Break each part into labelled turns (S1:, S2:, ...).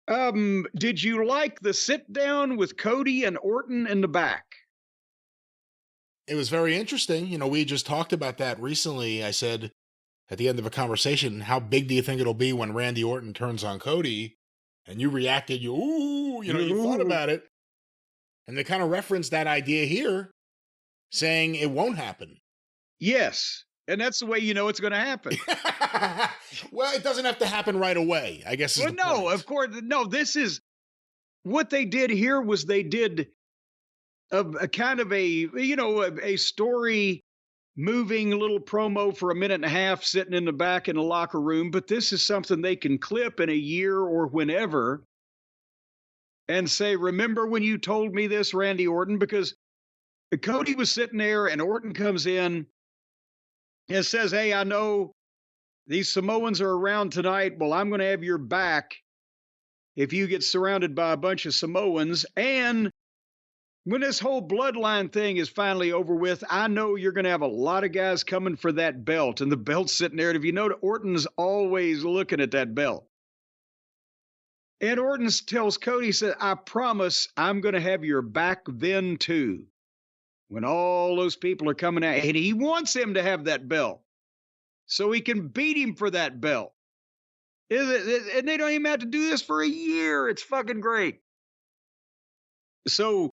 S1: Did you like the sit down with Cody and Orton in the back?
S2: It was very interesting. We just talked about that recently. I said at the end of a conversation, how big do you think it'll be when Randy Orton turns on Cody? And you reacted, you thought about it. And they kind of referenced that idea here, saying it won't happen.
S1: Yes. And that's the way you know it's going to happen.
S2: Well, it doesn't have to happen right away, I guess.
S1: Well, no,
S2: point.
S1: of course. No, this is what they did here was they did a kind of a story moving little promo for a minute and a half sitting in the back in the locker room. But this is something they can clip in a year or whenever and say, remember when you told me this, Randy Orton? Because Cody was sitting there and Orton comes in and says, hey, I know these Samoans are around tonight. Well, I'm going to have your back if you get surrounded by a bunch of Samoans. And when this whole bloodline thing is finally over with, I know you're going to have a lot of guys coming for that belt. And the belt's sitting there. And if you know, Orton's always looking at that belt. And Orton tells Cody, said, I promise I'm going to have your back then too. When all those people are coming out, and he wants him to have that belt so he can beat him for that belt. And they don't even have to do this for a year. It's fucking great. So,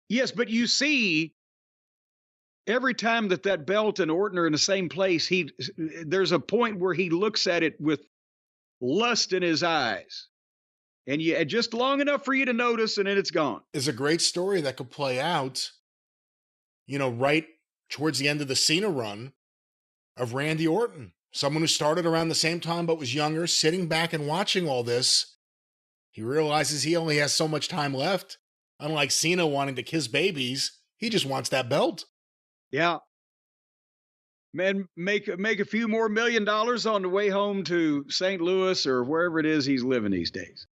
S1: yes, but you see, every time that belt and Orton are in the same place, there's a point where he looks at it with lust in his eyes. And just long enough for you to notice, and then it's gone.
S2: It's a great story that could play out, right towards the end of the Cena run of Randy Orton. Someone who started around the same time but was younger, sitting back and watching all this. He realizes he only has so much time left. Unlike Cena wanting to kiss babies, he just wants that belt.
S1: Yeah. Man, make a few more $1 million on the way home to St. Louis or wherever it is he's living these days.